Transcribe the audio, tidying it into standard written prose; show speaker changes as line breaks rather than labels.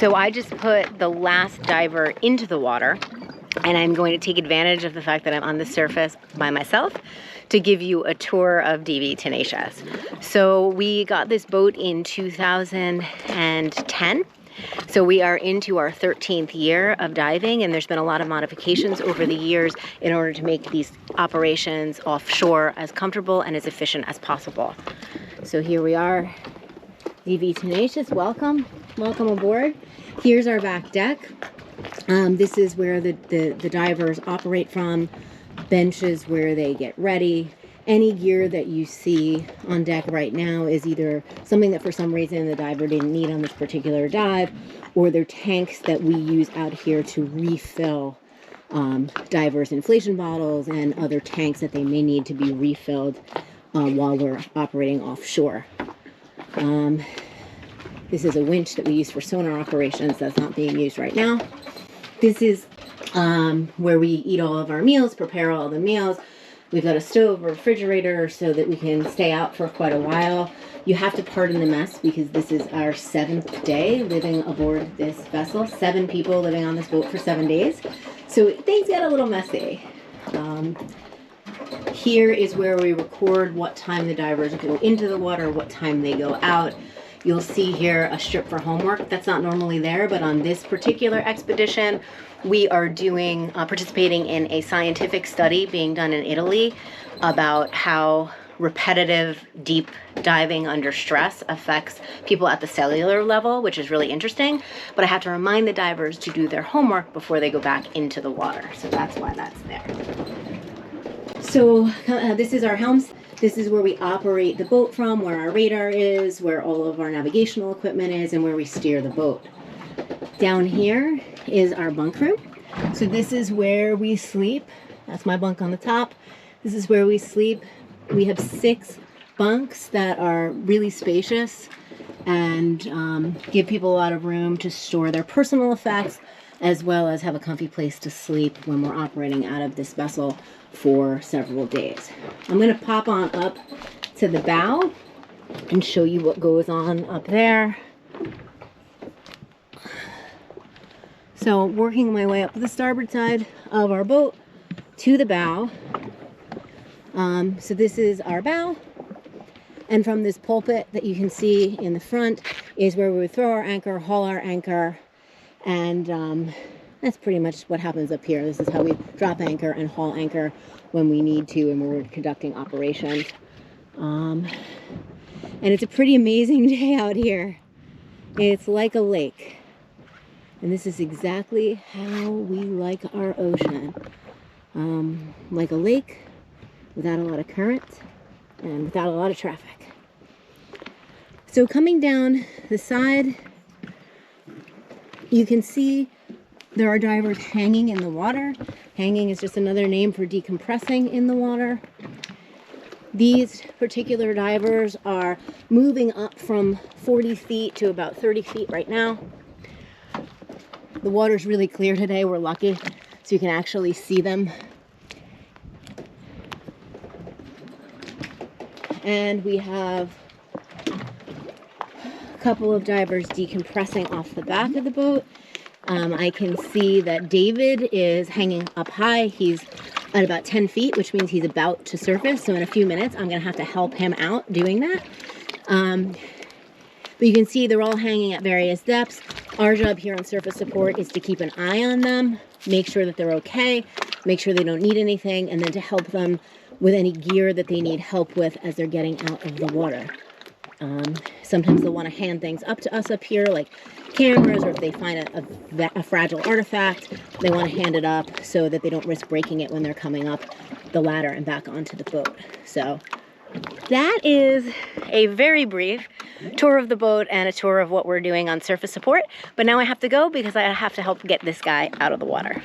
So I just put the last diver into the water, and I'm going to take advantage of the fact that I'm on the surface by myself to give you a tour of DV Tenacious. So we got this boat in 2010. So we are into our 13th year of diving, and there's been a lot of modifications over the years in order to make these operations offshore as comfortable and as efficient as possible. So here we are, DV Tenacious, welcome aboard. Here's our back deck. This is where the divers operate from, benches where they get ready. Any gear that you see on deck right now is either something that for some reason the diver didn't need on this particular dive, or they're tanks that we use out here to refill divers' inflation bottles and other tanks that they may need to be refilled while we're operating offshore. This is a winch that we use for sonar operations that's not being used right now. This is where we eat all of our meals, prepare all the meals. We've got a stove, a refrigerator, so that we can stay out for quite a while. You have to pardon the mess because this is our 7th day living aboard this vessel. 7 people living on this boat for 7 days. So things get a little messy. Here is where we record what time the divers go into the water, what time they go out. You'll see here a strip for homework. That's not normally there, but on this particular expedition, we are participating in a scientific study being done in Italy about how repetitive deep diving under stress affects people at the cellular level, which is really interesting. But I have to remind the divers to do their homework before they go back into the water. So that's why that's there. So this is our helms. This is where we operate the boat from, where our radar is, where all of our navigational equipment is, and where we steer the boat. Down here is our bunk room. So this is where we sleep. That's my bunk on the top. This is where we sleep. We have 6 bunks that are really spacious and give people a lot of room to store their personal effects, as well as have a comfy place to sleep when we're operating out of this vessel for several days. I'm going to pop on up to the bow and show you what goes on up there. So working my way up the starboard side of our boat to the bow. So this is our bow, and from this pulpit that you can see in the front is where we would throw our anchor, haul our anchor, and that's pretty much what happens up here. This is how we drop anchor and haul anchor when we need to and when we're conducting operations. And it's a pretty amazing day out here. It's like a lake. And this is exactly how we like our ocean. Like a lake without a lot of current and without a lot of traffic. So coming down the side, you can see there are divers hanging in the water. Hanging is just another name for decompressing in the water. These particular divers are moving up from 40 feet to about 30 feet right now. The water's really clear today, we're lucky, so you can actually see them. And we have a couple of divers decompressing off the back of the boat. I can see that David is hanging up high. He's at about 10 feet, which means he's about to surface. So in a few minutes, I'm going to have to help him out doing that. But you can see they're all hanging at various depths. Our job here on surface support is to keep an eye on them, make sure that they're okay, make sure they don't need anything, and then to help them with any gear that they need help with as they're getting out of the water. Sometimes they'll want to hand things up to us up here, like cameras, or if they find a fragile artifact, they want to hand it up so that they don't risk breaking it when they're coming up the ladder and back onto the boat. So that is a very brief tour of the boat and a tour of what we're doing on surface support. But now I have to go because I have to help get this guy out of the water.